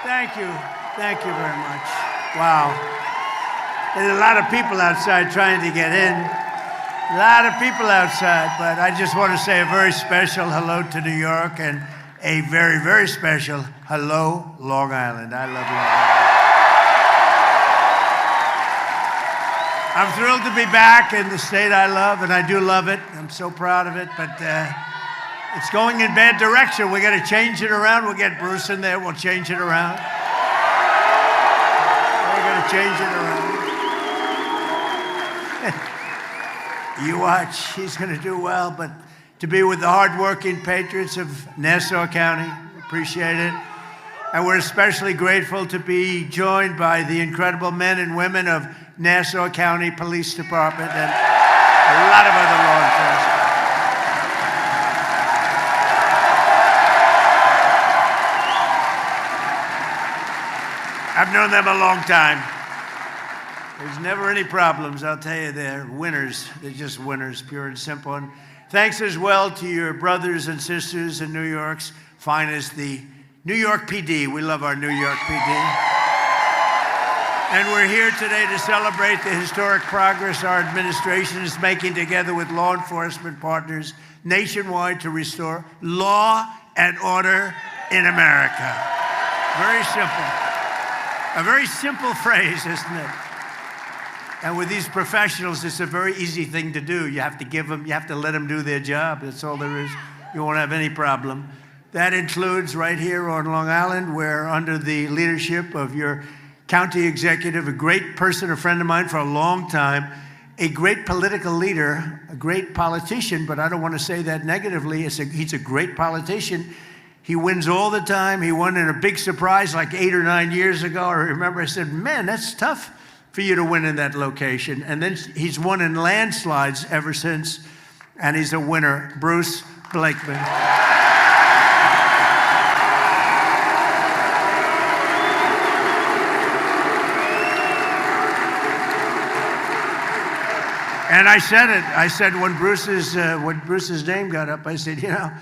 Thank you. Thank you very much. Wow. There's a lot of people outside trying to get in. A lot of people outside, but I just want to say a very special hello to New York and a very, very special hello, Long Island. I love Long Island. I'm thrilled to be back in the state I love, and I do love it. I'm so proud of it, but it's going in bad direction. We got to change it around. We'll get Bruce in there. We'll change it around. We're going to change it around. You watch. He's going to do well, but to be with the hardworking patriots of Nassau County, appreciate it. And we're especially grateful to be joined by the incredible men and women of Nassau County Police Department and a lot of other law enforcement. I've known them a long time. There's never any problems, I'll tell you. They're winners. They're just winners, pure and simple. And thanks as well to your brothers and sisters in New York's finest, the New York PD. We love our New York PD. And we're here today to celebrate the historic progress our administration is making together with law enforcement partners nationwide to restore law and order in America. Very simple. A very simple phrase, isn't it? And with these professionals, it's a very easy thing to do. You have to give them, you have to let them do their job. That's all there is. You won't have any problem. That includes right here on Long Island, where under the leadership of your county executive, a great person, a friend of mine for a long time, a great political leader, a great politician, but I don't want to say that negatively. He's a great politician. He wins all the time. He won in a big surprise like 8 or 9 years ago. I remember I said, man, that's tough for you to win in that location. And then he's won in landslides ever since, and he's a winner, Bruce Blakeman. And I said it. I said when Bruce's name got up, I said, you know,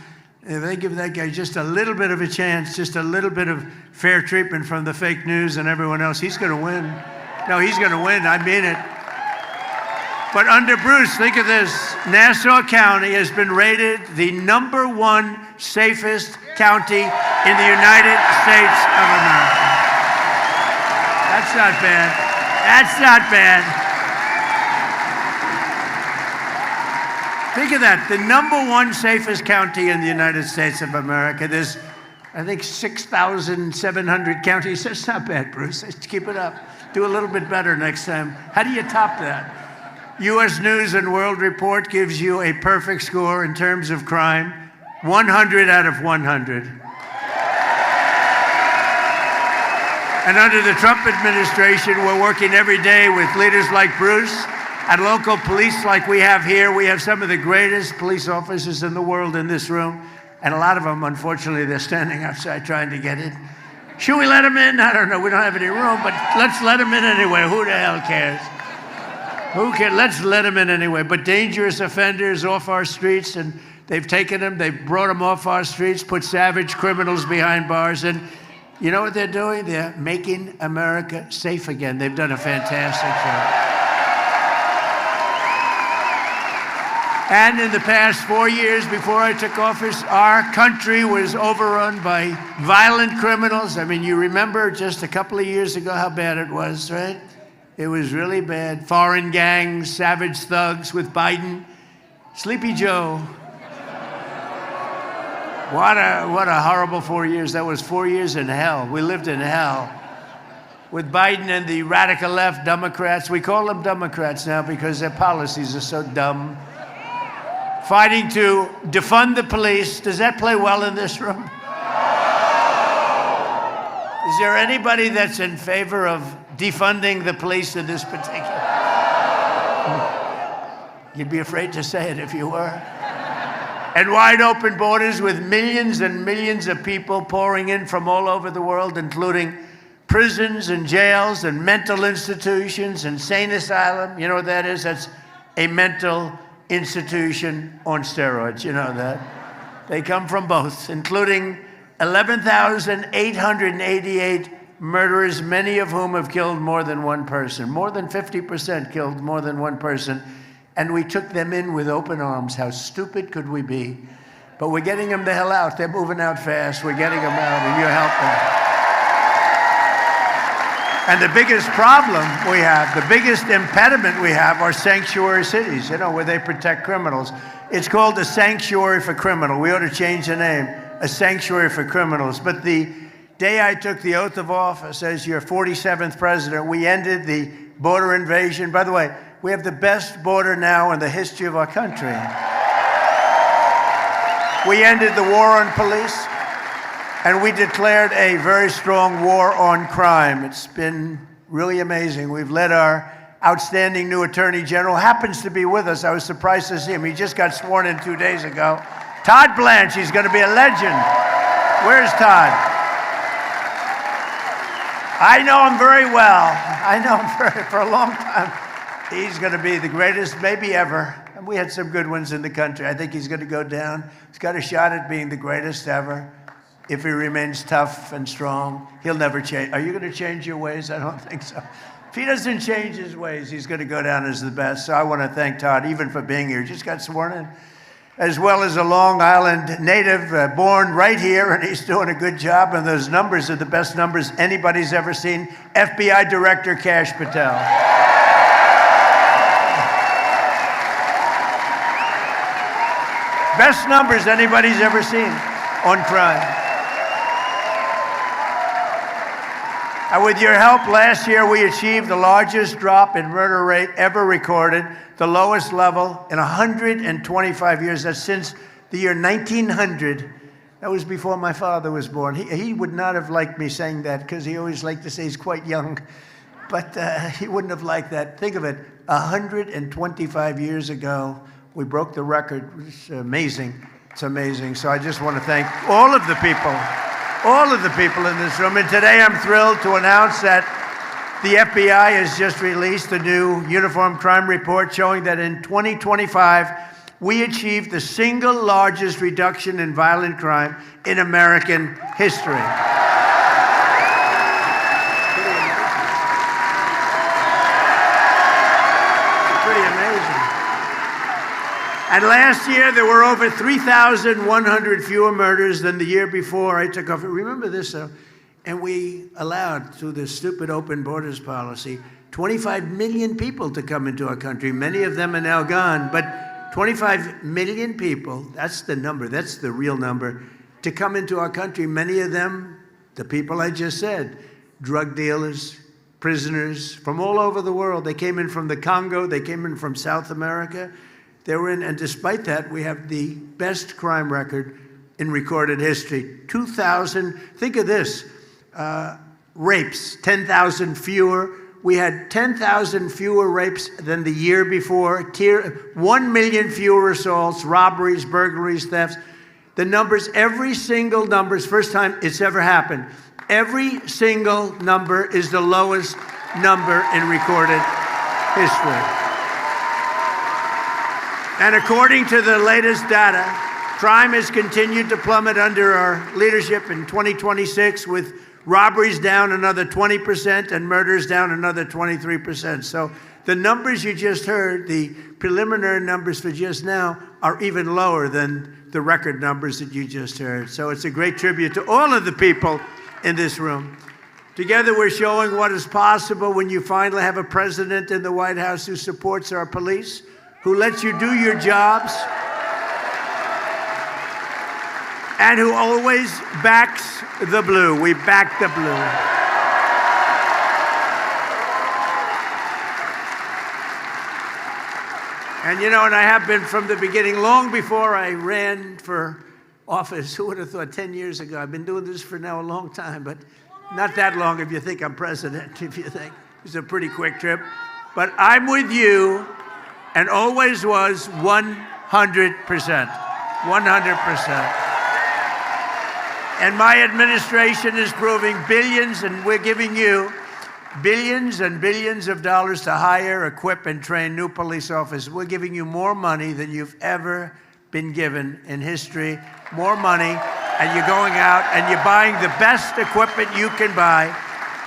if they give that guy just a little bit of a chance, just a little bit of fair treatment from the fake news and everyone else, he's going to win. No, he's going to win. I mean it. But under Bruce, think of this. Nassau County has been rated the #1 safest county in the United States of America. That's not bad. That's not bad. Think of that, the #1 safest county in the United States of America. There's, I think, 6,700 counties. That's not bad, Bruce. Let's keep it up. Do a little bit better next time. How do you top that? U.S. News and World Report gives you a perfect score in terms of crime, 100 out of 100. And under the Trump administration, we're working every day with leaders like Bruce and local police like we have here. We have some of the greatest police officers in the world in this room. And a lot of them, unfortunately, they're standing outside trying to get in. Should we let them in? I don't know. We don't have any room, but let's let them in anyway. Who the hell cares? Who cares? Let's let them in anyway. But dangerous offenders off our streets, and they've taken them, they've brought them off our streets, put savage criminals behind bars, and you know what they're doing? They're making America safe again. They've done a fantastic job. And in the past 4 years before I took office, our country was overrun by violent criminals. I mean, you remember just a couple of years ago how bad it was, right? It was really bad. Foreign gangs, savage thugs with Biden. Sleepy Joe. What a horrible 4 years. That was 4 years in hell. We lived in hell. With Biden and the radical left Democrats. We call them Democrats now because their policies are so dumb. Fighting to defund the police. Does that play well in this room? Is there anybody that's in favor of defunding the police in this particular? You'd be afraid to say it if you were. And wide open borders with millions and millions of people pouring in from all over the world, including prisons and jails and mental institutions, insane asylum. You know what that is? That's a mental institution on steroids. You know that. They come from both, including 11,888 murderers, many of whom have killed more than one person. More than 50% killed more than one person. And we took them in with open arms. How stupid could we be? But we're getting them the hell out. They're moving out fast. We're getting them out, and you're helping. And the biggest problem we have, the biggest impediment we have are sanctuary cities, where they protect criminals. It's called a sanctuary for criminals. We ought to change the name, a sanctuary for criminals. But the day I took the oath of office as your 47th president, we ended the border invasion. By the way, we have the best border now in the history of our country. We ended the war on police. And we declared a very strong war on crime. It's been really amazing. We've let our outstanding new Attorney General, happens to be with us. I was surprised to see him. He just got sworn in 2 days ago. Todd Blanche, he's going to be a legend. Where's Todd? I know him very well. I know him for a long time. He's going to be the greatest maybe ever. And we had some good ones in the country. I think he's going to go down. He's got a shot at being the greatest ever. If he remains tough and strong, he'll never change. Are you going to change your ways? I don't think so. If he doesn't change his ways, he's going to go down as the best. So I want to thank Todd, even for being here. He just got sworn in, as well as a Long Island native, born right here, and he's doing a good job. And those numbers are the best numbers anybody's ever seen. FBI Director Kash Patel. Best numbers anybody's ever seen on crime. And with your help, last year we achieved the largest drop in murder rate ever recorded, the lowest level in 125 years. That's since the year 1900. That was before my father was born. He would not have liked me saying that because he always liked to say he's quite young. But he wouldn't have liked that. Think of it, 125 years ago, we broke the record. It's amazing. It's amazing. So I just want to thank all of the people in this room. And today I'm thrilled to announce that the FBI has just released a new uniform crime report showing that in 2025, we achieved the single largest reduction in violent crime in American history. Pretty amazing. And last year, there were over 3,100 fewer murders than the year before I took office. Remember this, though? And we allowed, through this stupid open borders policy, 25 million people to come into our country. Many of them are now gone, but 25 million people, that's the number, that's the real number, to come into our country. Many of them, the people I just said, drug dealers, prisoners from all over the world. They came in from the Congo, they came in from South America. They were in, and despite that, we have the best crime record in recorded history. 2,000, think of this, rapes, 10,000 fewer. We had 10,000 fewer rapes than the year before, 1 million fewer assaults, robberies, burglaries, thefts. The numbers, every single number, is the first time it's ever happened. Every single number is the lowest number in recorded history. And according to the latest data, crime has continued to plummet under our leadership in 2026, with robberies down another 20% and murders down another 23%. So the numbers you just heard, the preliminary numbers for just now, are even lower than the record numbers that you just heard. So it's a great tribute to all of the people in this room. Together, we're showing what is possible when you finally have a president in the White House who supports our police, who lets you do your jobs, and who always backs the blue. We back the blue. And and I have been from the beginning, long before I ran for office. Who would have thought 10 years ago? I've been doing this for now a long time, but not that long if you think I'm president, if you think. It's a pretty quick trip. But I'm with you, and always was 100%. 100%. And my administration is proving billions, and we're giving you billions and billions of dollars to hire, equip, and train new police officers. We're giving you more money than you've ever been given in history. More money. and you're going out and you're buying the best equipment you can buy.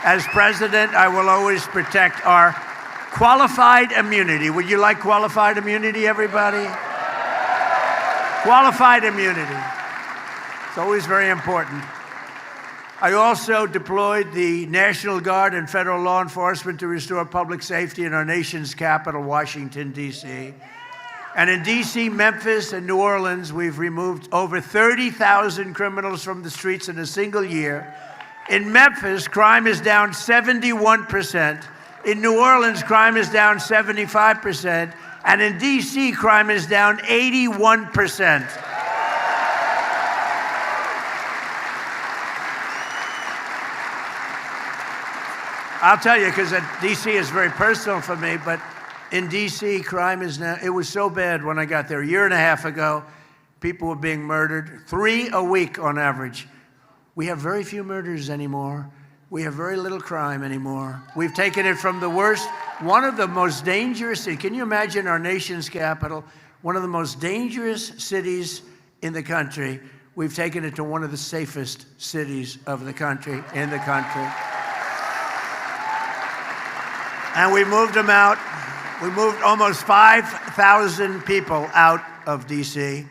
As president, I will always protect our qualified immunity. Would you like qualified immunity, everybody? Qualified immunity. It's always very important. I also deployed the National Guard and federal law enforcement to restore public safety in our nation's capital, Washington, D.C. And in D.C., Memphis, and New Orleans, we've removed over 30,000 criminals from the streets in a single year. In Memphis, crime is down 71%. In New Orleans, crime is down 75%. And in D.C., crime is down 81%. I'll tell you, because D.C. is very personal for me, but in D.C., crime is now, it was so bad when I got there a year and a half ago. People were being murdered, 3 a week on average. We have very few murders anymore. We have very little crime anymore. We've taken it from the worst, one of the most dangerous cities. Can you imagine our nation's capital, one of the most dangerous cities in the country? We've taken it to one of the safest cities of the country, in the country. And we moved them out. We moved almost 5,000 people out of D.C.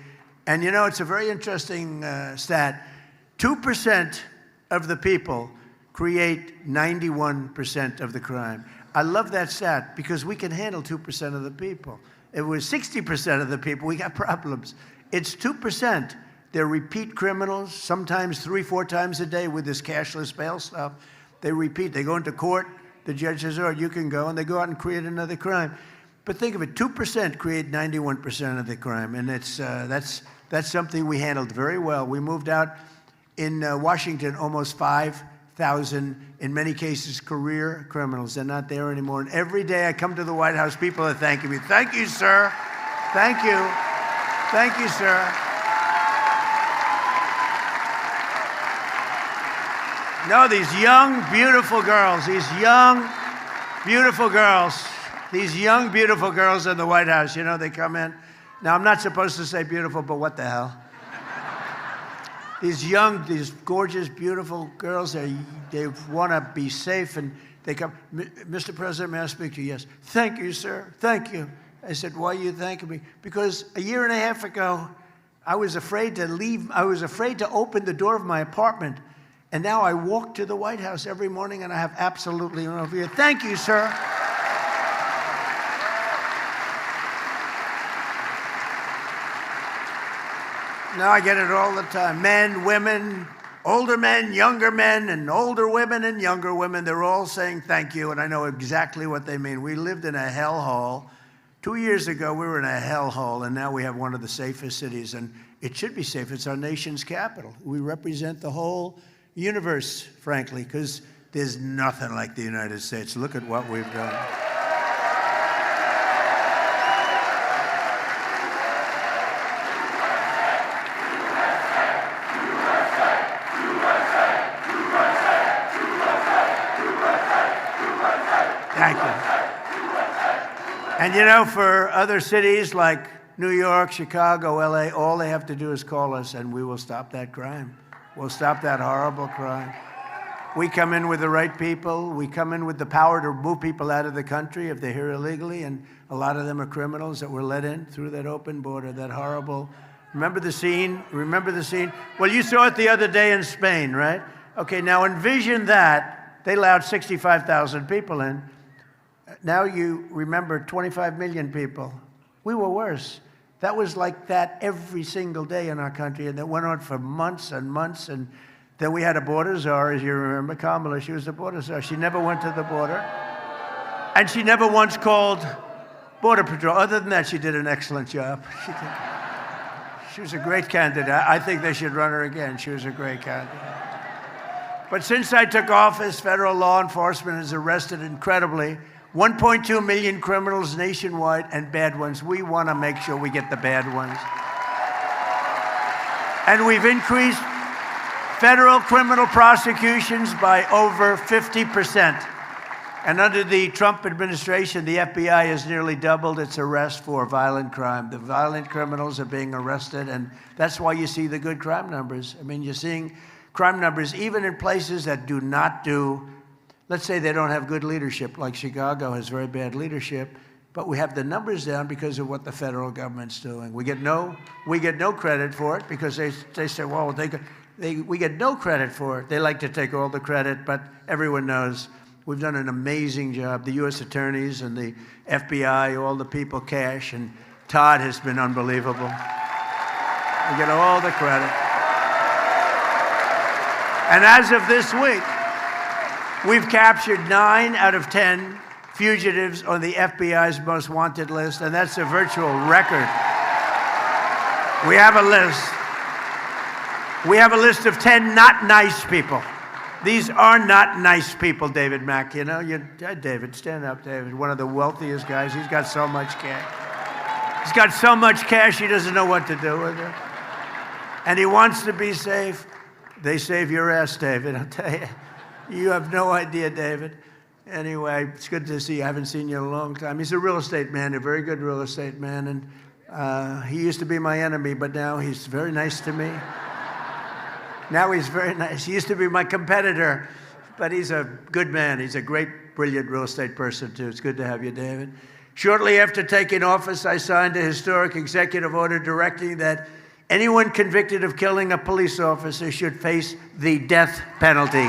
And you know, it's a very interesting stat. 2% of the people create 91% of the crime. I love that stat because we can handle 2% of the people. If it was 60% of the people, we got problems. It's 2%. They're repeat criminals, sometimes 3-4 times a day with this cashless bail stuff. They repeat. They go into court. The judge says, "Oh, you can go," and they go out and create another crime. But think of it: 2% create 91% of the crime, and that's something we handled very well. We moved out in Washington almost 5,000, in many cases, career criminals. They're not there anymore. And every day I come to the White House, people are thanking me. "Thank you, sir. Thank you. Thank you, sir." No, these young, beautiful girls, these young, beautiful girls in the White House, you know, they come in. Now, I'm not supposed to say beautiful, but what the hell? These young, these gorgeous, beautiful girls, they want to be safe, and they come, "Mr. President, may I speak to you?" "Yes." "Thank you, sir. Thank you." I said, "Why are you thanking me?" "Because a year and a half ago, I was afraid to leave. I was afraid to open the door of my apartment. And now I walk to the White House every morning and I have absolutely no fear." "Thank you, sir." Now I get it all the time. Men, women, older men, younger men, and older women and younger women, they're all saying thank you, and I know exactly what they mean. We lived in a hellhole. 2 years ago, we were in a hellhole, and now we have one of the safest cities, and it should be safe. It's our nation's capital. We represent the whole universe, frankly, because there's nothing like the United States. Look at what we've done. Thank you. And you know, for other cities like New York, Chicago, LA, all they have to do is call us and we will stop that crime. We'll stop that horrible crime. We come in with the right people. We come in with the power to move people out of the country if they're here illegally, and a lot of them are criminals that were let in through that open border, that horrible. Remember the scene? Remember the scene? Well, you saw it the other day in Spain, right? Okay, now envision that. They allowed 65,000 people in. Now you remember 25 million people. We were worse. That was like that every single day in our country, and that went on for months and months. And then we had a border czar, as you remember, Kamala. She was the border czar. She never went to the border, and she never once called Border Patrol. Other than that, she did an excellent job. She was a great candidate. I think they should run her again. She was a great candidate. But since I took office, federal law enforcement has arrested incredibly 1.2 million criminals nationwide, and bad ones. We want to make sure we get the bad ones. And we've increased federal criminal prosecutions by over 50%. And under the Trump administration, the FBI has nearly doubled its arrest for violent crime. The violent criminals are being arrested, and that's why you see the good crime numbers. I mean, you're seeing crime numbers even in places that do not do, let's say they don't have good leadership, like Chicago has very bad leadership, but we have the numbers down because of what the federal government's doing. We get no credit for it because they say, well, we get no credit for it. They like to take all the credit, but everyone knows we've done an amazing job. The U.S. attorneys and the FBI, all the people, Cash, and Todd has been unbelievable. We get all the credit. And as of this week, we've captured 9 out of 10 fugitives on the FBI's most wanted list, and that's a virtual record. We have a list. We have a list of 10 not nice people. These are not nice people, David Mack. You know, David, stand up, David. One of the wealthiest guys. He's got so much cash. He's got so much cash, he doesn't know what to do with it. And he wants to be safe. They save your ass, David, I'll tell you. You have no idea, David. Anyway, it's good to see you. I haven't seen you in a long time. He's a real estate man, a very good real estate man. And he used to be my enemy, but now he's very nice to me. Now he's very nice. He used to be my competitor, but he's a good man. He's a great, brilliant real estate person, too. It's good to have you, David. Shortly after taking office, I signed a historic executive order directing that anyone convicted of killing a police officer should face the death penalty.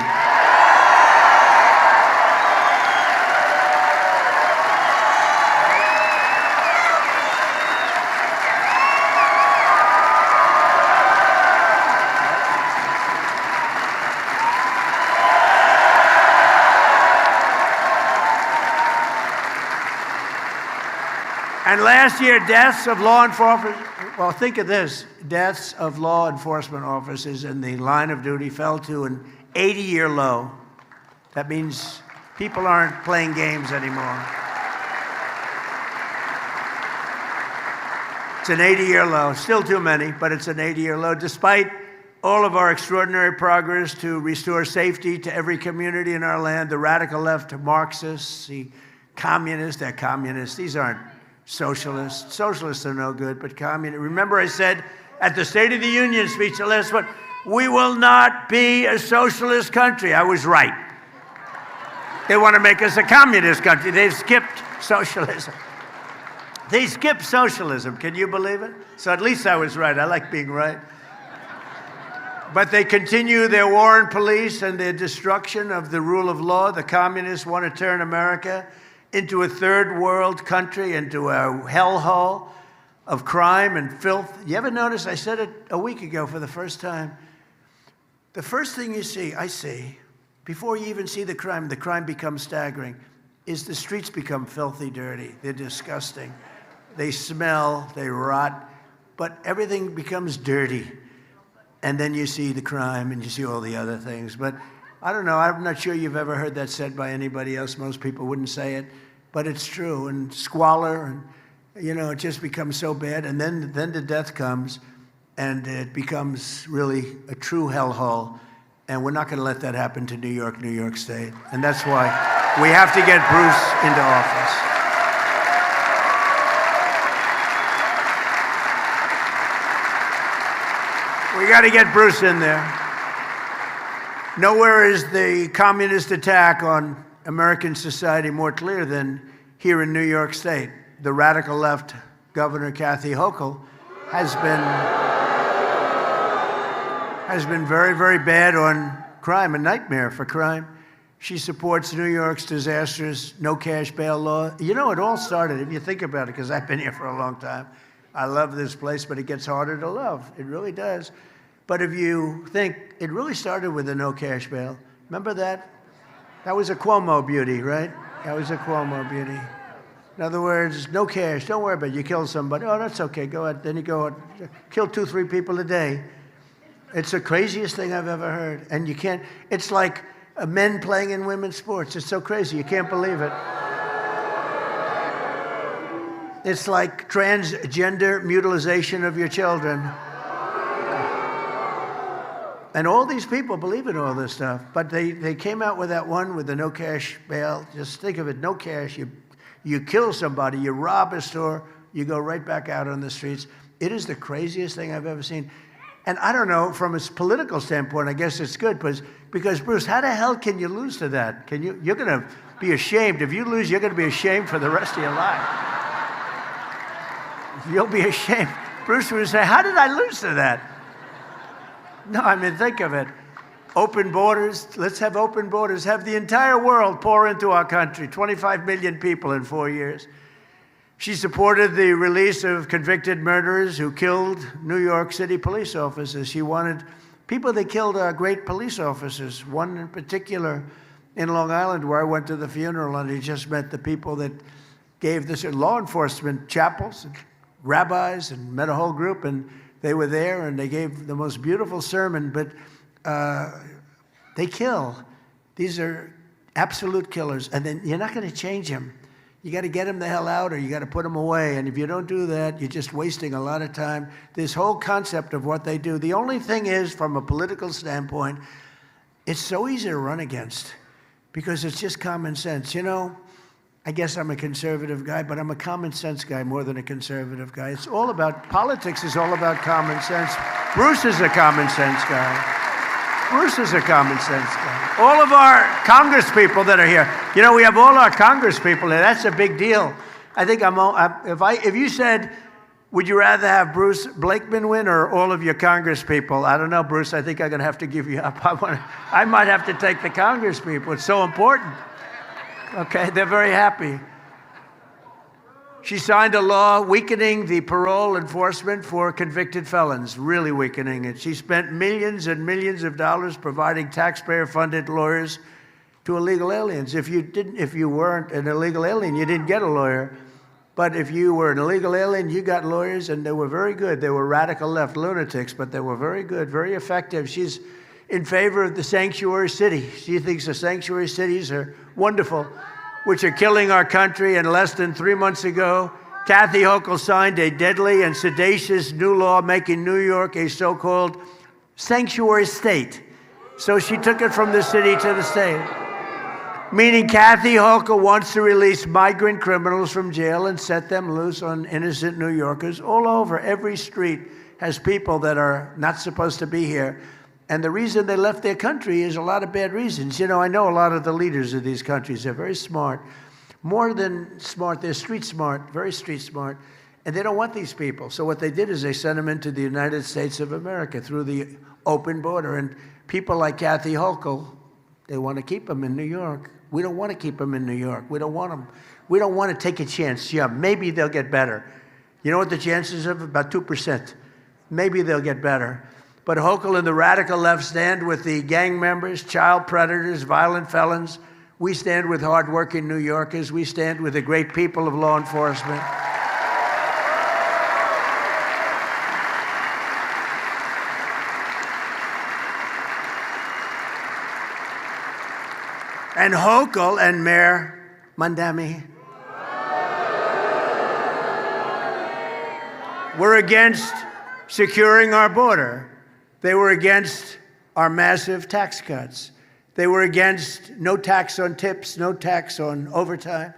And last year, deaths of law enforcement, well, think of this, deaths of law enforcement officers in the line of duty fell to an 80-year low. That means people aren't playing games anymore. It's an 80-year low. Still too many, but it's an 80-year low. Despite all of our extraordinary progress to restore safety to every community in our land, the radical left, Marxists, the communists, they're communists. These aren't socialists. Socialists are no good, but communists. Remember I said at the State of the Union speech, the last one, we will not be a socialist country. I was right. They want to make us a communist country. They've skipped socialism. They skipped socialism. Can you believe it? So at least I was right. I like being right. But they continue their war on police and their destruction of the rule of law. The communists want to turn America into a third world country, into a hellhole of crime and filth. You ever notice, I said it a week ago for the first time, the first thing you see, I see, before you even see the crime becomes staggering, is the streets become filthy dirty. They're disgusting. They smell, they rot, but everything becomes dirty. And then you see the crime and you see all the other things. But I don't know, I'm not sure you've ever heard that said by anybody else. Most people wouldn't say it, but it's true. And squalor, and it just becomes so bad. And then the death comes, and it becomes really a true hellhole. And we're not going to let that happen to New York State. And that's why we have to get Bruce into office. We got to get Bruce in there. Nowhere is the communist attack on American society more clear than here in New York State. The radical left Governor Kathy Hochul has been very, very bad on crime, a nightmare for crime. She supports New York's disastrous no cash bail law. It all started, if you think about it, because I've been here for a long time. I love this place, but it gets harder to love. It really does. But if you think, it really started with a no cash bail. Remember that? That was a Cuomo beauty, right? That was a Cuomo beauty. In other words, no cash, don't worry about it. You kill somebody, oh, that's okay, go ahead. Then you go out, kill 2-3 people a day. It's the craziest thing I've ever heard. And you can't, it's like men playing in women's sports. It's so crazy, you can't believe it. It's like transgender mutilization of your children. And all these people believe in all this stuff. But they came out with that one with the no cash bail. Just think of it, no cash. You kill somebody, you rob a store, you go right back out on the streets. It is the craziest thing I've ever seen. And I don't know, from a political standpoint, I guess it's good, because Bruce, how the hell can you lose to that? You're going to be ashamed. If you lose, you're going to be ashamed for the rest of your life. You'll be ashamed. Bruce would say, how did I lose to that? No, I mean, think of it. Open borders. Let's have open borders. Have the entire world pour into our country. 25 million people in 4 years. She supported the release of convicted murderers who killed New York City police officers. She wanted people that killed great police officers. One in particular in Long Island, where I went to the funeral, and he just met the people that gave this law enforcement chapels, and rabbis, and met a whole group, and they were there, and they gave the most beautiful sermon, but they kill. These are absolute killers, and then you're not going to change them. You got to get them the hell out, or you got to put them away, and if you don't do that, you're just wasting a lot of time. This whole concept of what they do, the only thing is, from a political standpoint, it's so easy to run against, because it's just common sense. You know, I guess I'm a conservative guy, but I'm a common sense guy more than a conservative guy. It's all about, politics is all about common sense. Bruce is a common sense guy. Bruce is a common sense guy. All of our Congress people that are here, you know, we have all our Congress people here. That's a big deal. I think if you said, would you rather have Bruce Blakeman win or all of your Congress people? I don't know, Bruce. I think I'm going to have to give you up. I might have to take the Congress people. It's so important. Okay, they're very happy. She signed a law weakening the parole enforcement for convicted felons, really weakening it. She spent millions and millions of dollars providing taxpayer-funded lawyers to illegal aliens. If you weren't an illegal alien, you didn't get a lawyer. But if you were an illegal alien, you got lawyers, and they were very good. They were radical left lunatics, but they were very good, very effective. She's in favor of the sanctuary city. She thinks the sanctuary cities are wonderful, which are killing our country. And less than 3 months ago, Kathy Hochul signed a deadly and sedacious new law making New York a so-called sanctuary state. So she took it from the city to the state. Meaning Kathy Hochul wants to release migrant criminals from jail and set them loose on innocent New Yorkers all over. Every street has people that are not supposed to be here. And the reason they left their country is a lot of bad reasons. You know, I know a lot of the leaders of these countries. They're very smart. More than smart, they're street smart, very street smart. And they don't want these people. So what they did is they sent them into the United States of America through the open border. And people like Kathy Hochul, they want to keep them in New York. We don't want to keep them in New York. We don't want them. We don't want to take a chance. Yeah, maybe they'll get better. You know what the chances of? About 2%. Maybe they'll get better. But Hochul and the radical left stand with the gang members, child predators, violent felons. We stand with hardworking New Yorkers. We stand with the great people of law enforcement. And Hochul and Mayor Mandami were against securing our border. They were against our massive tax cuts. They were against no tax on tips, no tax on overtime,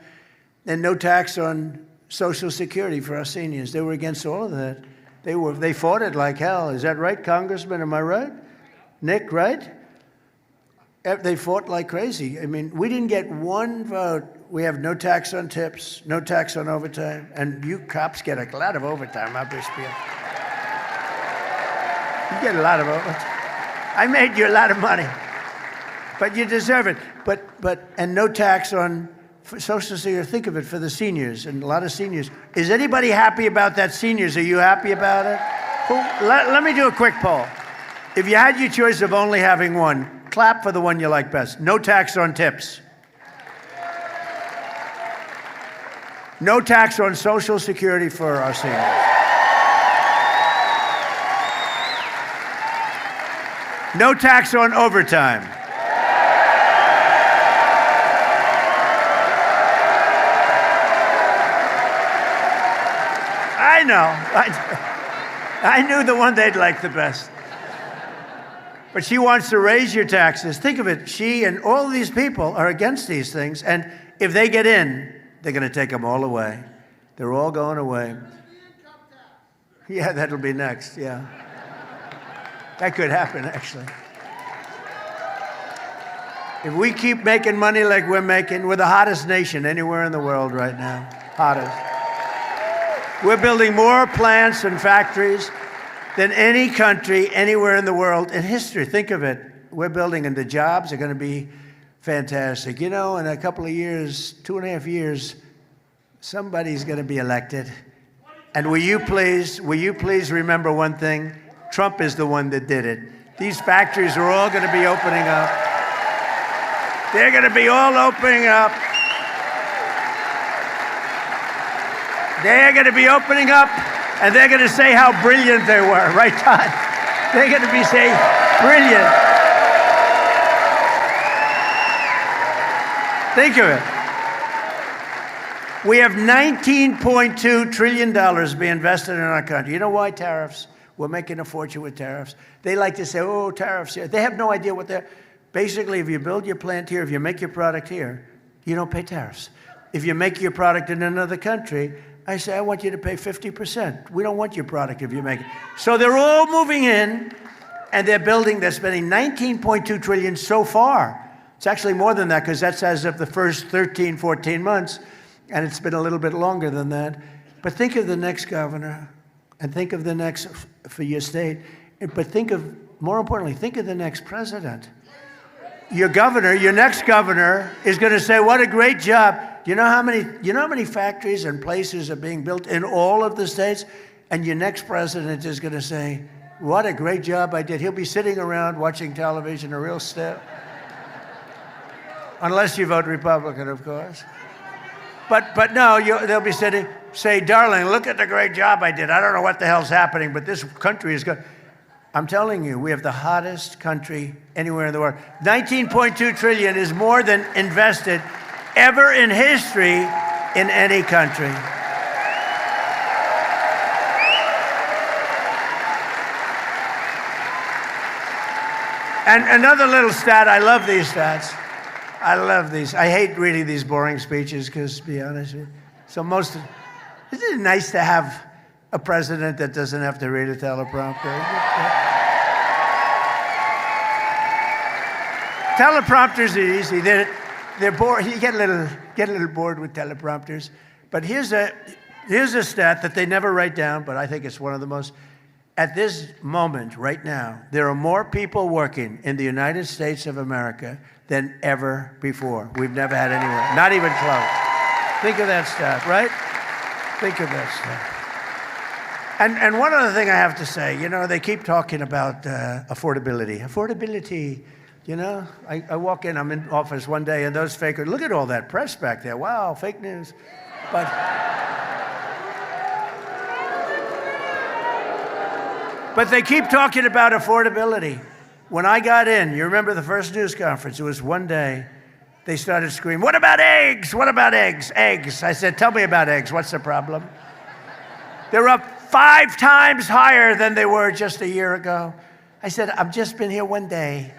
and no tax on Social Security for our seniors. They were against all of that. They fought it like hell. Is that right, Congressman? Am I right? Nick, right? They fought like crazy. I mean, we didn't get one vote. We have no tax on tips, no tax on overtime, and you cops get a lot of overtime, obviously. You get a lot of overtime. I made you a lot of money, but you deserve it. And no tax on Social Security. Think of it for the seniors, and a lot of seniors. Is anybody happy about that, seniors? Are you happy about it? Let me do a quick poll. If you had your choice of only having one, clap for the one you like best. No tax on tips. No tax on Social Security for our seniors. No tax on overtime. I knew the one they'd like the best. But she wants to raise your taxes. Think of it. She and all of these people are against these things. And if they get in, they're going to take them all away. They're all going away. Yeah, that'll be next. Yeah. That could happen, actually. If we keep making money like we're making, we're the hottest nation anywhere in the world right now. Hottest. We're building more plants and factories than any country anywhere in the world in history. Think of it. We're building, and the jobs are going to be fantastic. You know, in a couple of years, 2.5 years, somebody's going to be elected. And will you please remember one thing? Trump is the one that did it. These factories are all going to be opening up. They're going to be all opening up. They're going to be opening up, and they're going to say how brilliant they were. Right, Todd? They're going to be saying, brilliant. Think of it. We have $19.2 trillion being invested in our country. You know why? Tariffs. We're making a fortune with tariffs. They like to say, oh, tariffs here. They have no idea what they're... Basically, if you build your plant here, if you make your product here, you don't pay tariffs. If you make your product in another country, I say, I want you to pay 50%. We don't want your product if you make it. So they're all moving in, and they're spending $19.2 trillion so far. It's actually more than that, because that's as of the first 13, 14 months, and it's been a little bit longer than that. But think of the next governor, and think of the next for your state, but more importantly, think of the next president. Your next governor is going to say, what a great job. You know how many factories and places are being built in all of the states? And your next president is going to say, what a great job I did. He'll be sitting around watching television, a real stiff. Unless you vote Republican, of course. But no, they'll be sitting, say, darling, look at the great job I did. I don't know what the hell's happening, but this country is good. I'm telling you, we have the hottest country anywhere in the world. $19.2 trillion is more than invested ever in history in any country. And another little stat, I love these stats. I love these. I hate reading these boring speeches because, to be honest with you, isn't it nice to have a president that doesn't have to read a teleprompter? Teleprompters are easy. They're bored. You get a little bored with teleprompters. But here's a stat that they never write down, but I think it's one of the most. At this moment, right now, there are more people working in the United States of America than ever before. We've never had anywhere, not even close. Think of that stat, right? Think of that stat. And one other thing I have to say, you know, they keep talking about affordability. Affordability, you know, I walk in, I'm in office one day, and those fakers, look at all that press back there. Wow, fake news. But they keep talking about affordability. When I got in, you remember the first news conference, it was one day, they started screaming, what about eggs? What about eggs? Eggs. I said, tell me about eggs. What's the problem? They're up 5 times higher than they were just a year ago. I said, I've just been here one day.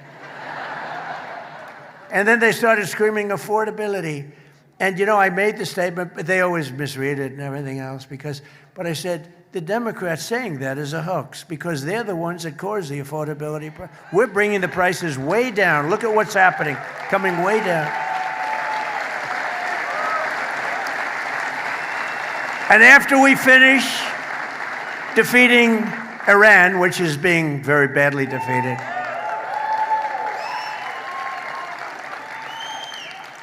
And then they started screaming affordability. And, you know, I made the statement, but they always misread it and everything else. But I said, the Democrats saying that is a hoax because they're the ones that cause the affordability. We're bringing the prices way down. Look at what's happening, coming way down. And after we finish defeating Iran, which is being very badly defeated,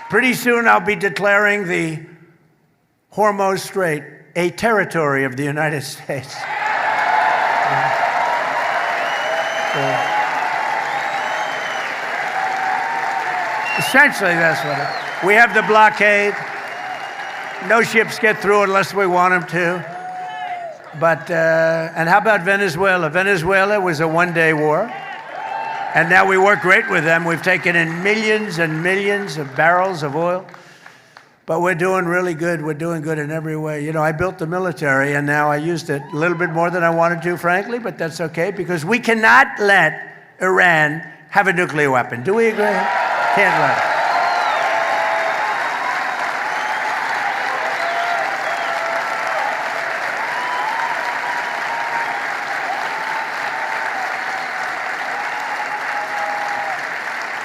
pretty soon I'll be declaring the Hormuz Strait a territory of the United States. Essentially, that's what it is. We have the blockade. No ships get through unless we want them to. But, and how about Venezuela? Venezuela was a one-day war. And now we work great with them. We've taken in millions and millions of barrels of oil. But we're doing really good. We're doing good in every way. You know, I built the military, and now I used it a little bit more than I wanted to, frankly, but that's okay, because we cannot let Iran have a nuclear weapon. Do we agree? Can't let it.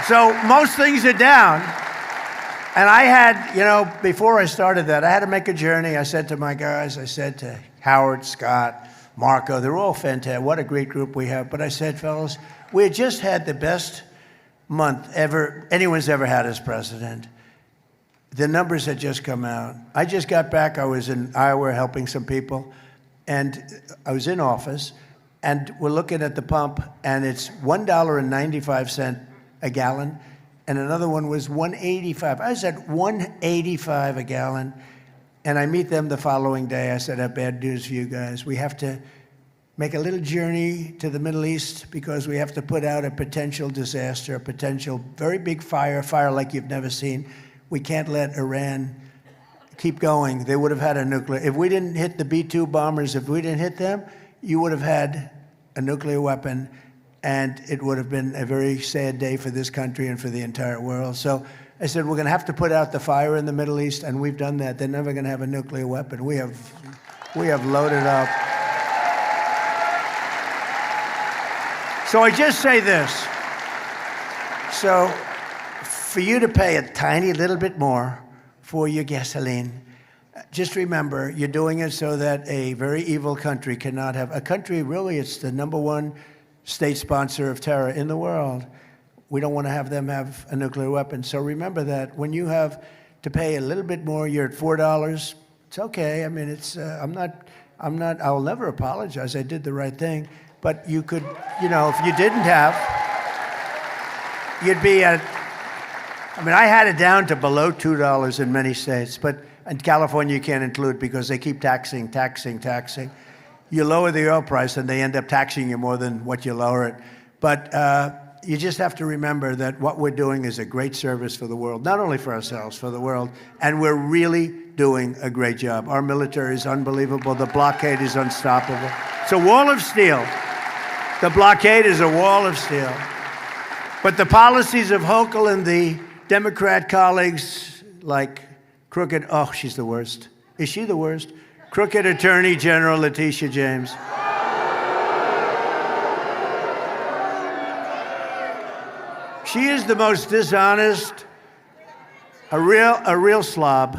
So most things are down. And I had, before I started that, I had to make a journey. I said to my guys, I said to Howard, Scott, Marco, they're all fantastic. What a great group we have. But I said, fellas, we had just had the best month anyone's ever had as president. The numbers had just come out. I just got back. I was in Iowa helping some people. And I was in office. And we're looking at the pump. And it's $1.95 a gallon. And another one was $1.85. I said $1.85 a gallon. And I meet them the following day. I said, I have bad news for you guys. We have to make a little journey to the Middle East because we have to put out a potential disaster, a potential very big fire like you've never seen. We can't let Iran keep going. They would have had a nuclear. If we didn't hit the B-2 bombers, if we didn't hit them, you would have had a nuclear weapon. And it would have been a very sad day for this country and for the entire world. So I said, we're going to have to put out the fire in the Middle East, and we've done that. They're never going to have a nuclear weapon. We have loaded up. So I just say this. So for you to pay a tiny little bit more for your gasoline, just remember, you're doing it so that a very evil country cannot have, a country really, it's the #1 state sponsor of terror in the world. We don't want to have them have a nuclear weapon. So remember that when you have to pay a little bit more, you're at $4. It's okay. I mean, it's I'll never apologize. I did the right thing. But you could, if you didn't have, you'd be at, I had it down to below $2 in many states, but in California you can't include because they keep taxing. You lower the oil price and they end up taxing you more than what you lower it. But you just have to remember that what we're doing is a great service for the world, not only for ourselves, for the world. And we're really doing a great job. Our military is unbelievable. The blockade is unstoppable. It's a wall of steel. The blockade is a wall of steel. But the policies of Hochul and the Democrat colleagues, like crooked, oh, she's the worst. Is she the worst? Crooked Attorney General Letitia James. She is the most dishonest, a real slob.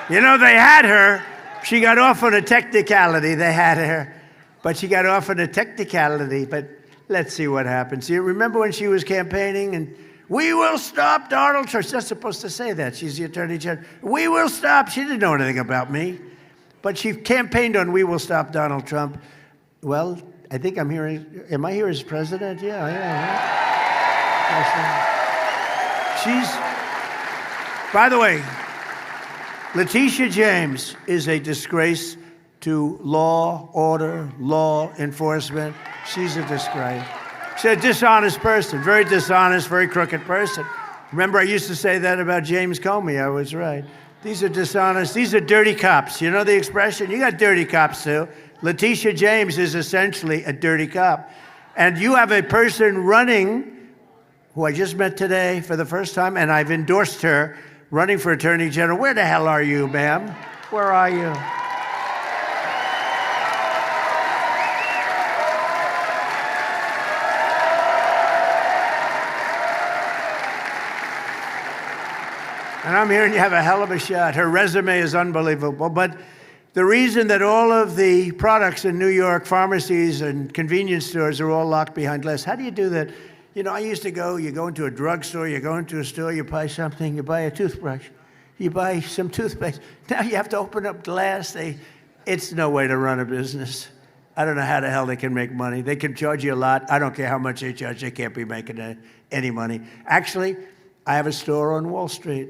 They had her. She got off on a technicality. They had her, but she got off on a technicality. But let's see what happens. You remember when she was campaigning and we will stop Donald Trump. She's not supposed to say that. She's the Attorney General. We will stop. She didn't know anything about me. But she campaigned on we will stop Donald Trump. Well, I think am I here as president? Yeah. By the way, Letitia James is a disgrace to law, order, law enforcement. She's a disgrace. She's a dishonest person, very dishonest, very crooked person. Remember, I used to say that about James Comey. I was right. These are dishonest. These are dirty cops. You know the expression? You got dirty cops, too. Letitia James is essentially a dirty cop. And you have a person running, who I just met today for the first time, and I've endorsed her, running for Attorney General. Where the hell are you, ma'am? Where are you? And I'm hearing you have a hell of a shot. Her resume is unbelievable. But the reason that all of the products in New York, pharmacies and convenience stores are all locked behind glass, how do you do that? I used to you go into a drugstore, you go into a store, you buy something, you buy a toothbrush, you buy some toothpaste. Now you have to open up glass. It's no way to run a business. I don't know how the hell they can make money. They can charge you a lot. I don't care how much they charge. They can't be making any money. Actually, I have a store on Wall Street.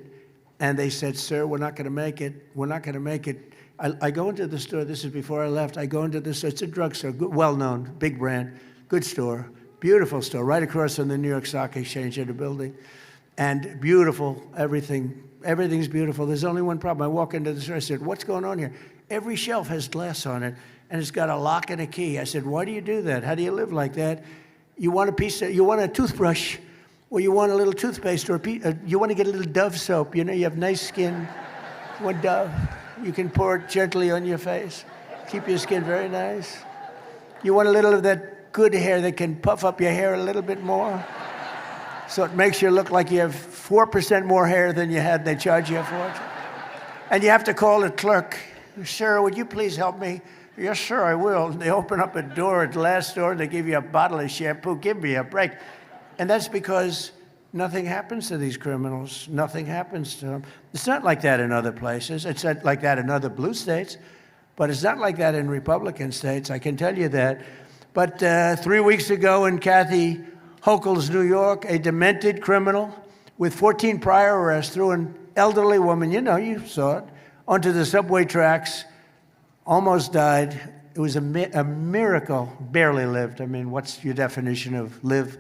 And they said, sir, we're not going to make it. We're not going to make it. I go into the store. This is before I left. I go into the store. It's a drugstore, well-known, big brand, good store, beautiful store, right across from the New York Stock Exchange in the building. And beautiful, everything's beautiful. There's only one problem. I walk into the store. I said, what's going on here? Every shelf has glass on it, and it's got a lock and a key. I said, why do you do that? How do you live like that? You want you want a toothbrush, or you want a little toothpaste, or you want to get a little Dove soap. You know, you have nice skin. One Dove, you can pour it gently on your face. Keep your skin very nice. You want a little of that good hair that can puff up your hair a little bit more, so it makes you look like you have 4% more hair than you had. They charge you a fortune. And you have to call the clerk. Sir, would you please help me? Yes, sir, I will. They open up a door at the last door, and they give you a bottle of shampoo. Give me a break. And that's because nothing happens to these criminals. Nothing happens to them. It's not like that in other places. It's not like that in other blue states. But it's not like that in Republican states, I can tell you that. But 3 weeks ago in Kathy Hochul's New York, a demented criminal with 14 prior arrests threw an elderly woman, you know, you saw it, onto the subway tracks, almost died. It was a miracle, barely lived. I mean, what's your definition of live?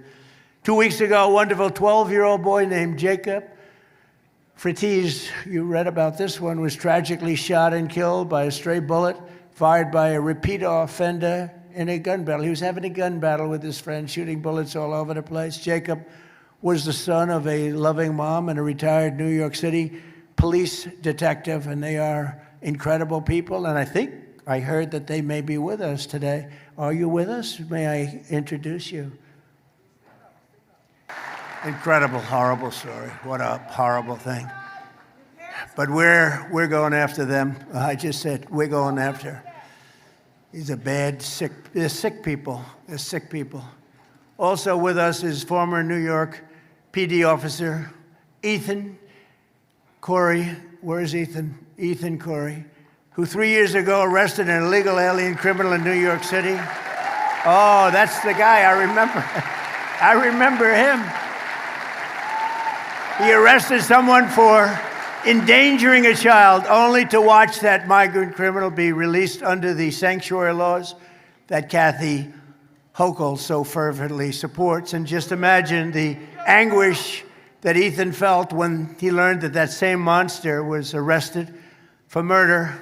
2 weeks ago, a wonderful 12-year-old boy named Jacob Fritiz, you read about this one, was tragically shot and killed by a stray bullet fired by a repeat offender in a gun battle. He was having a gun battle with his friend, shooting bullets all over the place. Jacob was the son of a loving mom and a retired New York City police detective, and they are incredible people. And I think I heard that they may be with us today. Are you with us? May I introduce you? Incredible, horrible story. What a horrible thing. But we're going after them. I just said we're going after. These are bad, sick. They're sick people. They're sick people. Also with us is former New York PD officer Ethan Corey. Where is Ethan? Ethan Corey, who 3 years ago arrested an illegal alien criminal in New York City. Oh, that's the guy I remember. I remember him. He arrested someone for endangering a child, only to watch that migrant criminal be released under the sanctuary laws that Kathy Hochul so fervently supports. And just imagine the anguish that Ethan felt when he learned that that same monster was arrested for murder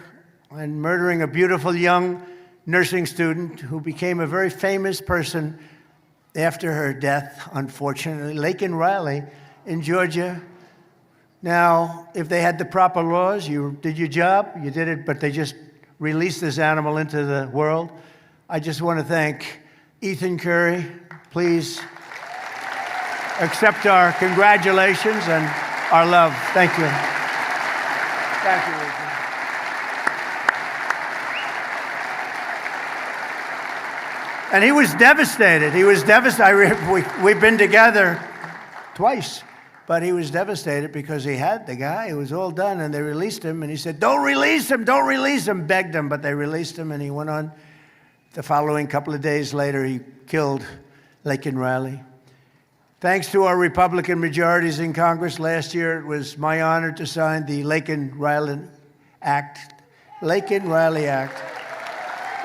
and murdering a beautiful young nursing student who became a very famous person after her death, unfortunately, Laken Riley in Georgia. Now, if they had the proper laws, you did your job, you did it, but they just released this animal into the world. I just want to thank Ethan Curry. Please accept our congratulations and our love. Thank you. Thank you, Ethan. And he was devastated. He was devastated. We've been together twice. But he was devastated because he had the guy. It was all done, and they released him. And he said, don't release him, don't release him, begged him. But they released him, and he went on. The following couple of days later, he killed Laken Riley. Thanks to our Republican majorities in Congress last year, it was my honor to sign the Laken Riley Act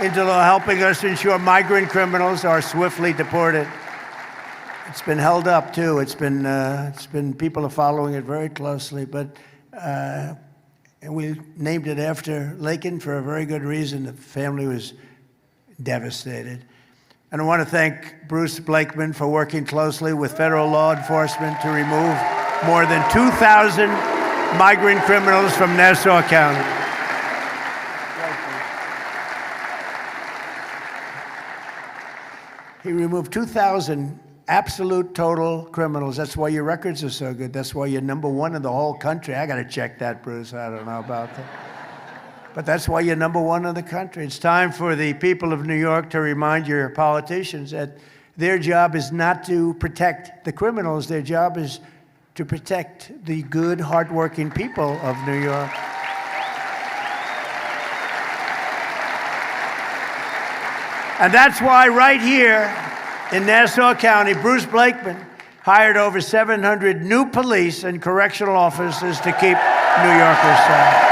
into law, helping us ensure migrant criminals are swiftly deported. It's been held up too. It's been people are following it very closely, but and we named it after Laken for a very good reason. The family was devastated. And I want to thank Bruce Blakeman for working closely with federal law enforcement to remove more than 2,000 migrant criminals from Nassau County. He removed 2,000 absolute total criminals. That's why your records are so good. That's why you're #1 in the whole country. I got to check that, Bruce. I don't know about that. But that's why you're #1 in the country. It's time for the people of New York to remind your politicians that their job is not to protect the criminals. Their job is to protect the good, hardworking people of New York. And that's why right here in Nassau County, Bruce Blakeman hired over 700 new police and correctional officers to keep New Yorkers safe.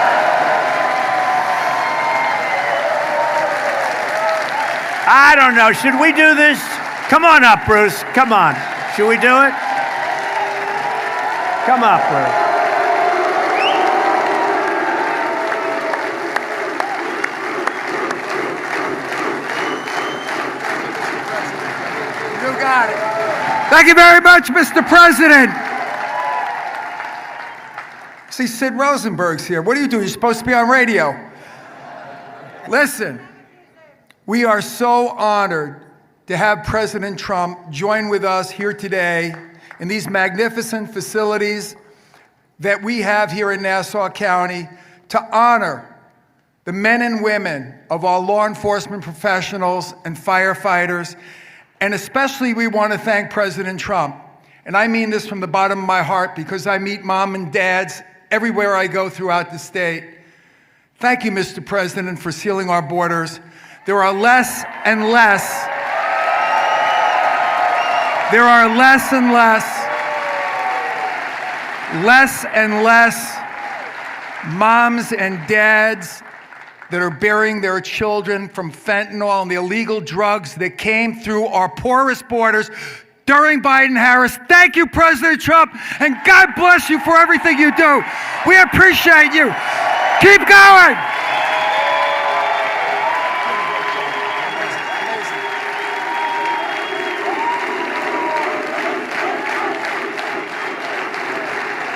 I don't know. Should we do this? Come on up, Bruce. Come on. Should we do it? Come up, Bruce. Thank you very much, Mr. President. See, Sid Rosenberg's here. What are you doing? You're supposed to be on radio. Listen, we are so honored to have President Trump join with us here today in these magnificent facilities that we have here in Nassau County to honor the men and women of our law enforcement professionals and firefighters. And especially we want to thank President Trump. And I mean this from the bottom of my heart because I meet mom and dads everywhere I go throughout the state. Thank you, Mr. President, for sealing our borders. There are less and less moms and dads that are burying their children from fentanyl and the illegal drugs that came through our porous borders during Biden-Harris. Thank you, President Trump, and God bless you for everything you do. We appreciate you. Keep going.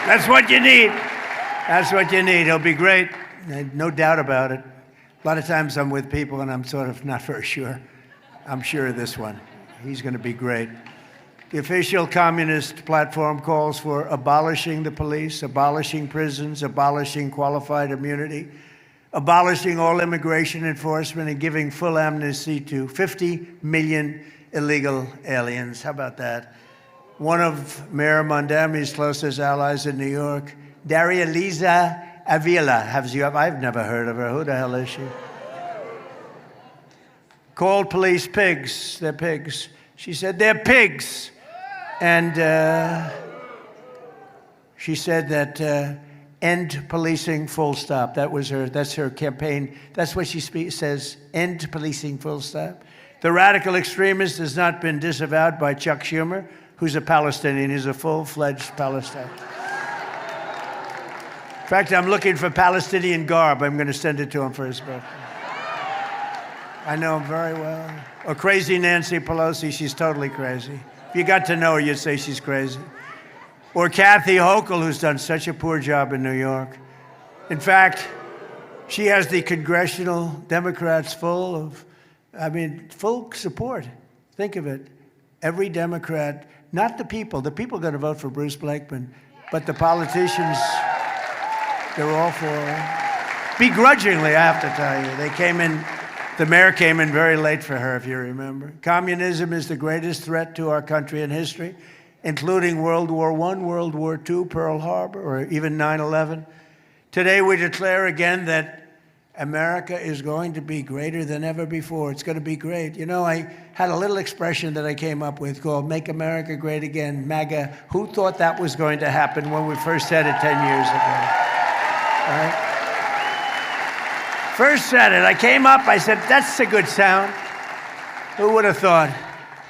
That's what you need. That's what you need. He'll be great. No doubt about it. A lot of times I'm with people and I'm sort of not very sure. I'm sure of this one. He's going to be great. The official communist platform calls for abolishing the police, abolishing prisons, abolishing qualified immunity, abolishing all immigration enforcement, and giving full amnesty to 50 million illegal aliens. How about that? One of Mayor Mondami's closest allies in New York, Daria Liza Avila, I've never heard of her. Who the hell is she? Called police pigs. They're pigs. She said, they're pigs. And she said that end policing, full stop. That's her campaign. That's what she says, end policing, full stop. The radical extremist has not been disavowed by Chuck Schumer, who's a Palestinian. He's a full-fledged Palestinian. In fact, I'm looking for Palestinian garb. I'm going to send it to him for his birthday. I know him very well. Or crazy Nancy Pelosi, she's totally crazy. If you got to know her, you'd say she's crazy. Or Kathy Hochul, who's done such a poor job in New York. In fact, she has the congressional Democrats full support. Think of it. Every Democrat, not the people are going to vote for Bruce Blakeman, but the politicians, they're all for her. Begrudgingly, I have to tell you. The mayor came in very late for her, if you remember. Communism is the greatest threat to our country in history, including World War I, World War II, Pearl Harbor, or even 9/11. Today, we declare again that America is going to be greater than ever before. It's going to be great. You know, I had a little expression that I came up with called Make America Great Again, MAGA. Who thought that was going to happen when we first said it 10 years ago? All right? First said it, I came up, I said, that's a good sound. Who would have thought?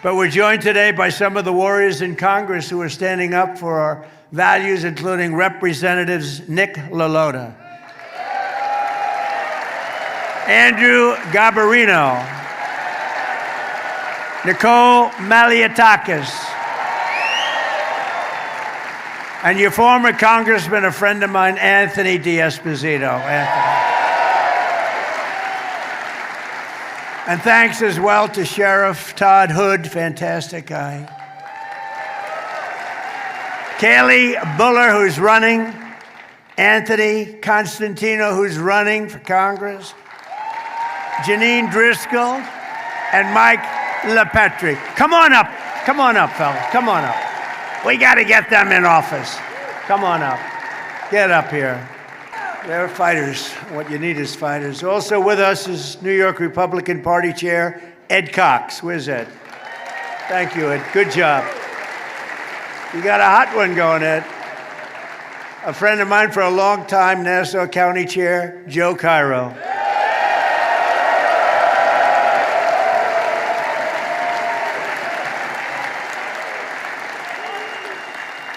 But we're joined today by some of the warriors in Congress who are standing up for our values, including Representatives Nick LaLota, Andrew Garbarino, Nicole Malliotakis, and your former congressman, a friend of mine, Anthony D'Esposito. Anthony. And thanks as well to Sheriff Todd Hood, fantastic guy. Kaylee Buller, who's running. Anthony Constantino, who's running for Congress. Janine Driscoll and Mike LaPetri. Come on up, fellas, come on up. We got to get them in office. Come on up, get up here. They're fighters. What you need is fighters. Also with us is New York Republican Party Chair Ed Cox. Where's Ed? Thank you, Ed. Good job. You got a hot one going, Ed. A friend of mine for a long time, Nassau County Chair Joe Cairo.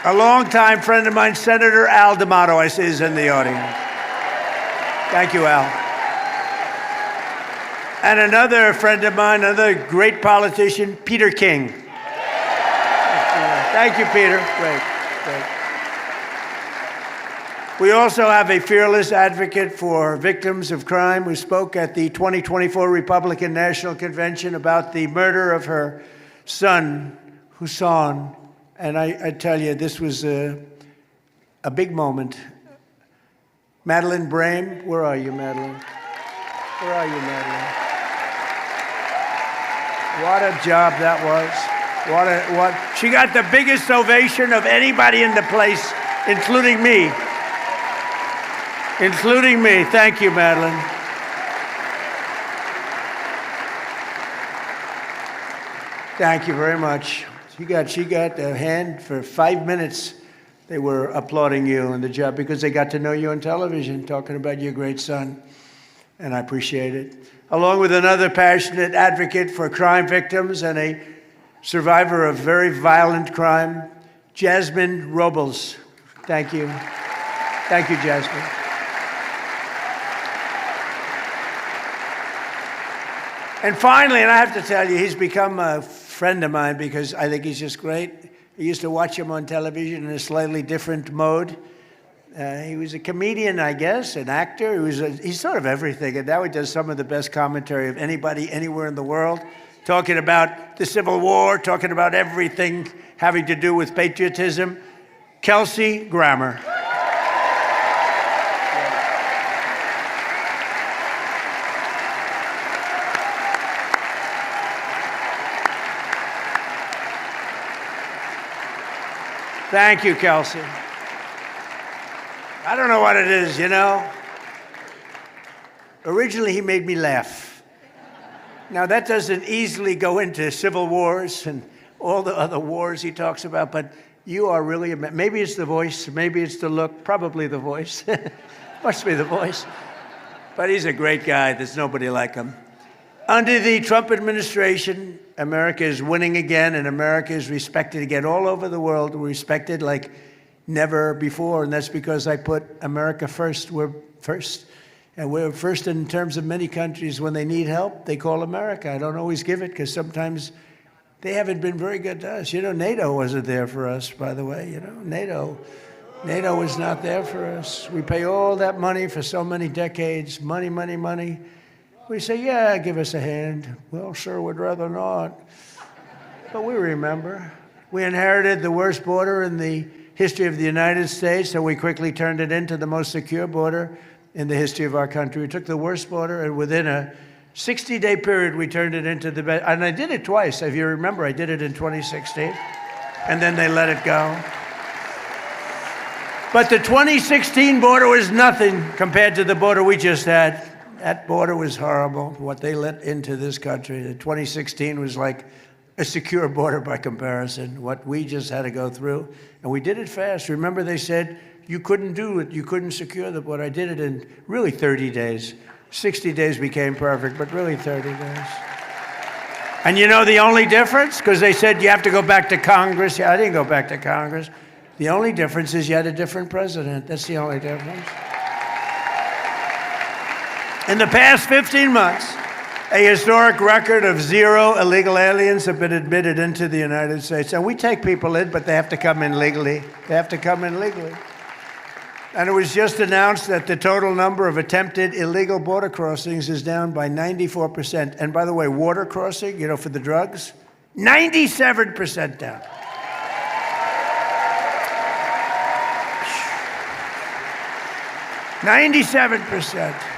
A longtime friend of mine, Senator Al D'Amato, I see is in the audience. Thank you, Al. And another friend of mine, another great politician, Peter King. Thank you, Peter. Great. We also have a fearless advocate for victims of crime who spoke at the 2024 Republican National Convention about the murder of her son, Hassan. And I tell you, this was a big moment. Madeline Brame, where are you, Madeline? Where are you, Madeline? What a job that was. She got the biggest ovation of anybody in the place, including me. Including me. Thank you, Madeline. Thank you very much. She got a hand for 5 minutes. They were applauding you on the job because they got to know you on television, talking about your great son. And I appreciate it. Along with another passionate advocate for crime victims and a survivor of very violent crime, Jasmine Robles. Thank you. Thank you, Jasmine. And finally, and I have to tell you, he's become a friend of mine because I think he's just great. I used to watch him on television in a slightly different mode. He was a comedian, I guess, an actor. He's sort of everything, and now he does some of the best commentary of anybody anywhere in the world, talking about the Civil War, talking about everything having to do with patriotism. Kelsey Grammer. Thank you, Kelsey. I don't know what it is, you know. Originally, he made me laugh. Now, that doesn't easily go into civil wars and all the other wars he talks about, but you are really, maybe it's the voice, maybe it's the look, probably the voice. Must be the voice. But he's a great guy. There's nobody like him. Under the Trump administration, America is winning again, and America is respected again all over the world. We're respected like never before, and that's because I put America first. We're first. And we're first in terms of many countries. When they need help, they call America. I don't always give it because sometimes they haven't been very good to us. You know, NATO wasn't there for us, by the way. You know, NATO was not there for us. We pay all that money for so many decades. Money, money, money. We say, yeah, give us a hand. Well, sure, we'd rather not. But we remember. We inherited the worst border in the history of the United States, so we quickly turned it into the most secure border in the history of our country. We took the worst border, and within a 60-day period, we turned it into the best. And I did it twice. If you remember, I did it in 2016, and then they let it go. But the 2016 border was nothing compared to the border we just had. That border was horrible, what they let into this country. The 2016 was like a secure border by comparison, what we just had to go through. And we did it fast. Remember, they said you couldn't do it, you couldn't secure the border. I did it in really 30 days. 60 days became perfect, but really 30 days. And you know the only difference? Because they said you have to go back to Congress. Yeah, I didn't go back to Congress. The only difference is you had a different president. That's the only difference. In the past 15 months, a historic record of 0 illegal aliens have been admitted into the United States. And we take people in, but they have to come in legally. They have to come in legally. And it was just announced that the total number of attempted illegal border crossings is down by 94%. And by the way, water crossing, you know, for the drugs, 97% down. %97.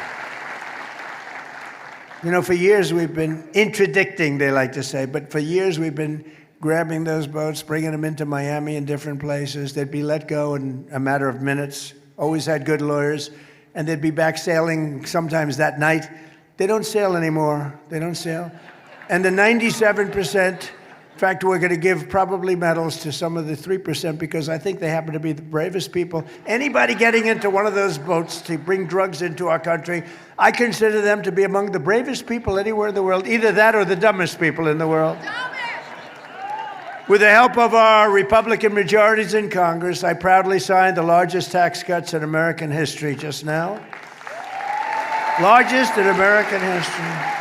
You know, for years we've been interdicting, they like to say, but for years we've been grabbing those boats, bringing them into Miami and different places. They'd be let go in a matter of minutes, always had good lawyers, and they'd be back sailing sometimes that night. They don't sail anymore. They don't sail. And the 97%, in fact, we're going to give probably medals to some of the 3% because I think they happen to be the bravest people. Anybody getting into one of those boats to bring drugs into our country, I consider them to be among the bravest people anywhere in the world, either that or the dumbest people in the world. With the help of our Republican majorities in Congress, I proudly signed the largest tax cuts in American history just now. Largest in American history.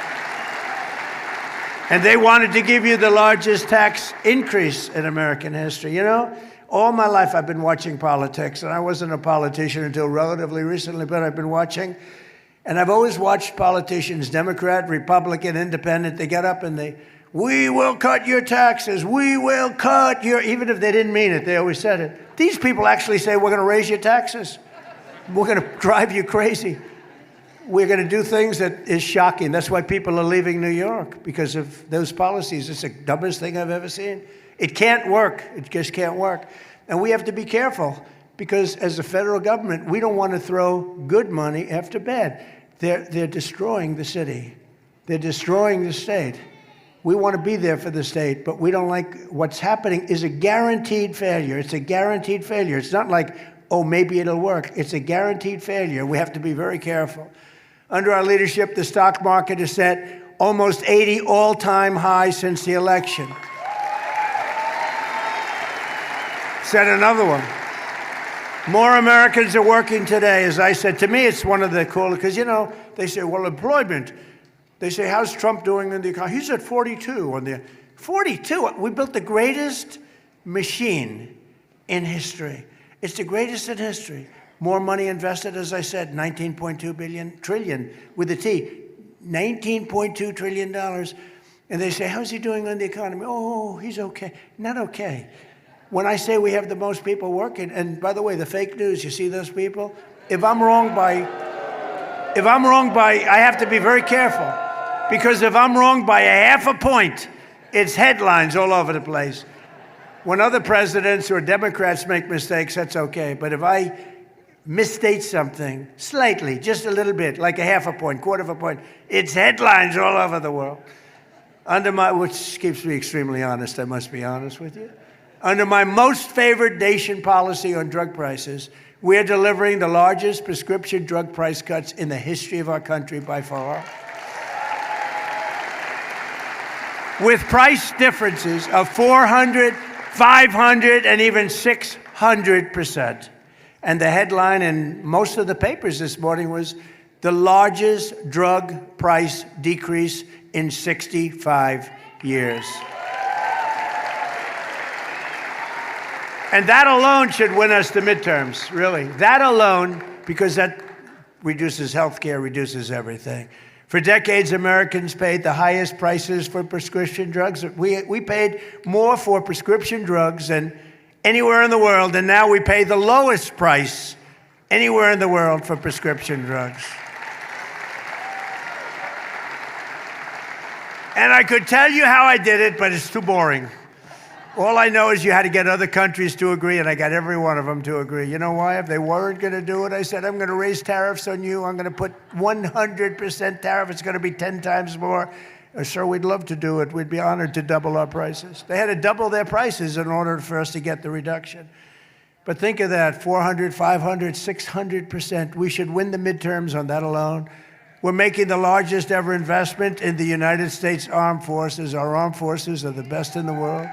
And they wanted to give you the largest tax increase in American history. You know, all my life I've been watching politics, and I wasn't a politician until relatively recently, but I've been watching. And I've always watched politicians, Democrat, Republican, Independent, they get up and we will cut your taxes, we will cut your, even if they didn't mean it, they always said it. These people actually say, we're going to raise your taxes. We're going to drive you crazy. We're going to do things that is shocking. That's why people are leaving New York, because of those policies. It's the dumbest thing I've ever seen. It can't work. It just can't work. And we have to be careful, because as a federal government, we don't want to throw good money after bad. They're destroying the city. They're destroying the state. We want to be there for the state, but we don't like what's happening is a guaranteed failure. It's a guaranteed failure. It's not like, oh, maybe it'll work. It's a guaranteed failure. We have to be very careful. Under our leadership, the stock market has set almost 80 all-time highs since the election. Set another one. More Americans are working today. As I said, to me, it's one of the coolest, because, you know, they say, well, employment. They say, how's Trump doing in the economy? He's at 42 on the 42. We built the greatest machine in history. It's the greatest in history. More money invested, as I said, $19.2 trillion with a T, $19.2 trillion. And they say, how's he doing on the economy? Oh, he's okay. Not okay. When I say we have the most people working, and by the way, the fake news, you see those people? If I'm wrong by, I have to be very careful, because if I'm wrong by a half a point, it's headlines all over the place. When other presidents or Democrats make mistakes, that's okay. But if I misstate something slightly, just a little bit, like a half a point, quarter of a point, it's headlines all over the world. Which keeps me extremely honest, I must be honest with you. Under my most favored nation policy on drug prices, we're delivering the largest prescription drug price cuts in the history of our country by far. With price differences of 400, 500, and even 600%. And the headline in most of the papers this morning was the largest drug price decrease in 65 years. And that alone should win us the midterms, really. That alone, because that reduces health care, reduces everything. For decades, Americans paid the highest prices for prescription drugs. We paid more for prescription drugs than anywhere in the world, and now we pay the lowest price anywhere in the world for prescription drugs. And I could tell you how I did it, but it's too boring. All I know is you had to get other countries to agree, and I got every one of them to agree. You know why? If they weren't going to do it, I said, I'm going to raise tariffs on you. I'm going to put 100% tariff. It's going to be 10 times more. Sir, we'd love to do it. We'd be honored to double our prices. They had to double their prices in order for us to get the reduction. But think of that, 400, 500, 600%. We should win the midterms on that alone. We're making the largest ever investment in the United States Armed Forces. Our armed forces are the best in the world.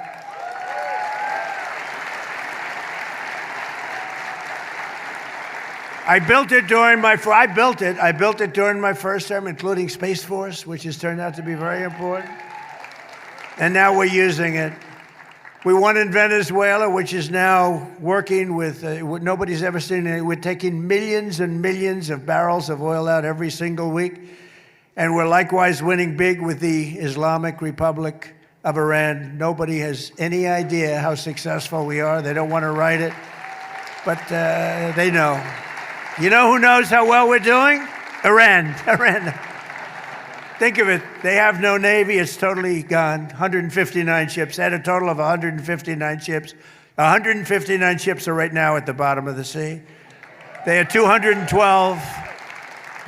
I built it during my first term, including Space Force, which has turned out to be very important. And now we're using it. We won in Venezuela, which is now working with what nobody's ever seen. We're taking millions and millions of barrels of oil out every single week. And we're likewise winning big with the Islamic Republic of Iran. Nobody has any idea how successful we are. They don't want to write it, but they know. You know who knows how well we're doing? Iran. Think of it. They have no Navy. It's totally gone. 159 ships. They had a total of 159 ships. 159 ships are right now at the bottom of the sea. They had 212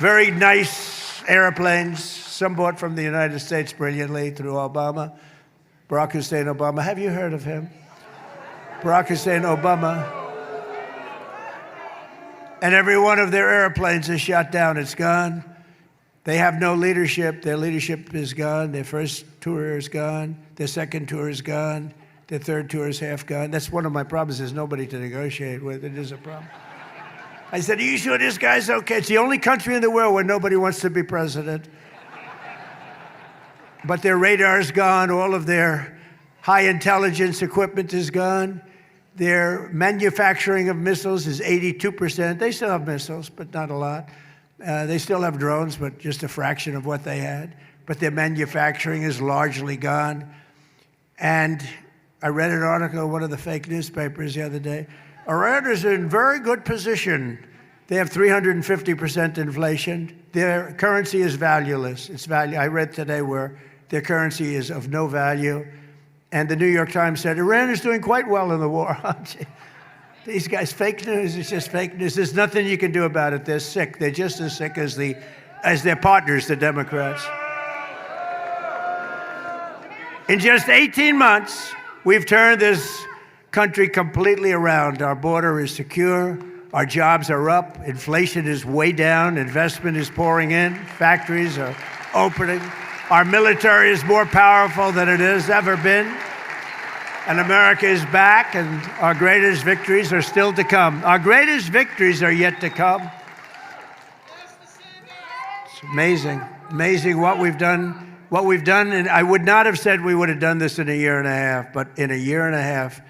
very nice airplanes, some bought from the United States brilliantly through Obama. Barack Hussein Obama. Have you heard of him? Barack Hussein Obama. And every one of their airplanes is shot down. It's gone. They have no leadership. Their leadership is gone. Their first tour is gone. Their second tour is gone. Their third tour is half gone. That's one of my problems. There's nobody to negotiate with. It is a problem. I said, are you sure this guy's okay? It's the only country in the world where nobody wants to be president. but their radar is gone. All of their high intelligence equipment is gone. Their manufacturing of missiles is 82%. They still have missiles, but not a lot. They still have drones, but just a fraction of what they had. But their manufacturing is largely gone. And I read an article in one of the fake newspapers the other day. Iran is in very good position. They have 350% inflation. Their currency is valueless. I read today where their currency is of no value. And the New York Times said, Iran is doing quite well in the war. These guys, fake news, it's just fake news. There's nothing you can do about it. They're sick. They're just as sick as their partners, the Democrats. In just 18 months, we've turned this country completely around. Our border is secure. Our jobs are up. Inflation is way down. Investment is pouring in. Factories are opening. Our military is more powerful than it has ever been. And America is back, and our greatest victories are still to come. Our greatest victories are yet to come. It's amazing, amazing what we've done. And I would not have said we would have done this in a year and a half, but in a year and a half.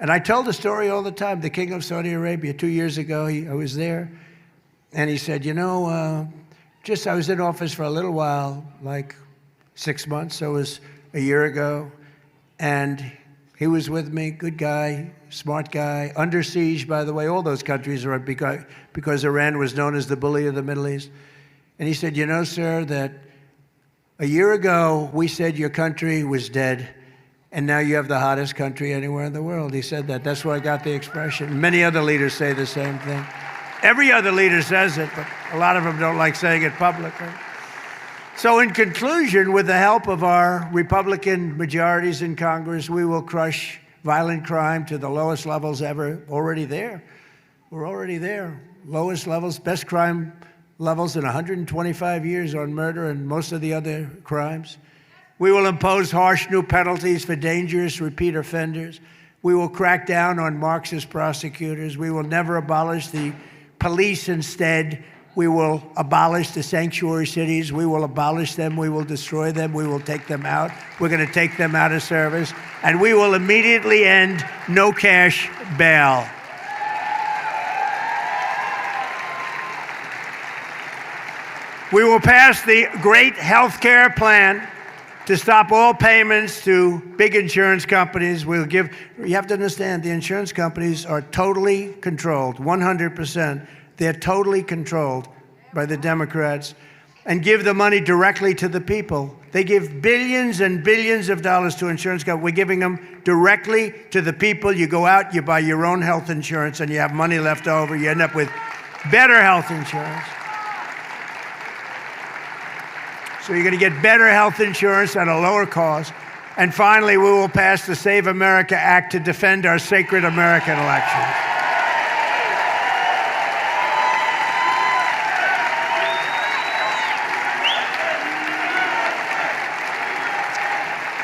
And I tell the story all the time. The king of Saudi Arabia, 2 years ago, I was there, and he said, I was in office for a little while, like 6 months, so it was a year ago, and he was with me, good guy, smart guy, under siege, by the way. All those countries are because Iran was known as the bully of the Middle East. And he said, sir, that a year ago, we said your country was dead, and now you have the hottest country anywhere in the world. He said that. That's where I got the expression. Many other leaders say the same thing. Every other leader says it, but a lot of them don't like saying it publicly. So in conclusion, with the help of our Republican majorities in Congress, we will crush violent crime to the lowest levels ever. Already there. We're already there. Lowest levels, best crime levels in 125 years on murder and most of the other crimes. We will impose harsh new penalties for dangerous repeat offenders. We will crack down on Marxist prosecutors. We will never abolish the police. Instead, we will abolish the sanctuary cities. We will abolish them. We will destroy them. We will take them out. We're going to take them out of service. And we will immediately end no cash bail. We will pass the great health care plan to stop all payments to big insurance companies. You have to understand, the insurance companies are totally controlled, 100%. They're totally controlled by the Democrats, and give the money directly to the people. They give billions and billions of dollars to insurance companies. We're giving them directly to the people. You go out, you buy your own health insurance, and you have money left over. You end up with better health insurance. So you're going to get better health insurance at a lower cost. And finally, we will pass the Save America Act to defend our sacred American elections.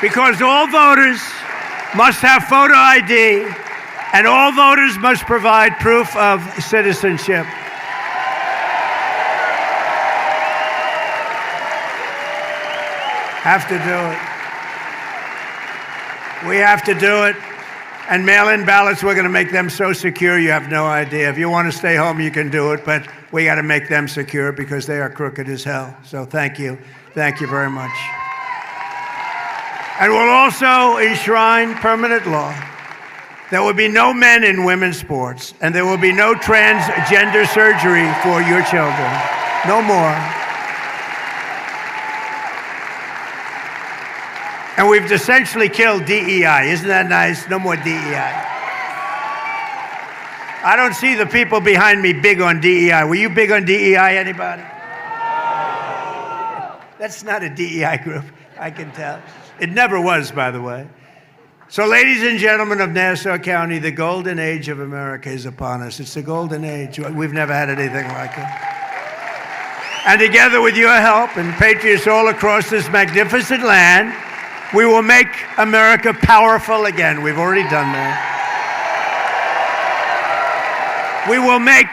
Because all voters must have photo ID, and all voters must provide proof of citizenship. Have to do it. We have to do it. And mail-in ballots, we're going to make them so secure you have no idea. If you want to stay home, you can do it, but we got to make them secure because they are crooked as hell. So thank you. Thank you very much. And we'll also enshrine permanent law. There will be no men in women's sports, and there will be no transgender surgery for your children. No more. And we've essentially killed DEI. Isn't that nice? No more DEI. I don't see the people behind me big on DEI. Were you big on DEI, anybody? That's not a DEI group, I can tell. It never was, by the way. So, ladies and gentlemen of Nassau County, the golden age of America is upon us. It's the golden age. We've never had anything like it. And together with your help and patriots all across this magnificent land, we will make America powerful again. We've already done that. We will make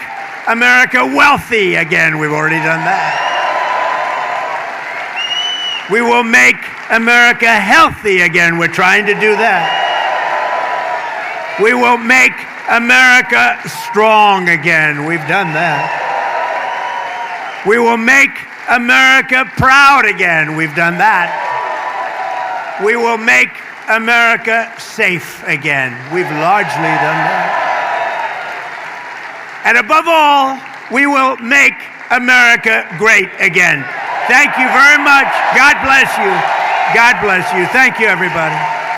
America wealthy again. We've already done that. We will make America healthy again. We're trying to do that. We will make America strong again. We've done that. We will make America proud again. We've done that. We will make America safe again. We've largely done that. And above all, we will make America great again. Thank you very much. God bless you. God bless you. Thank you, everybody.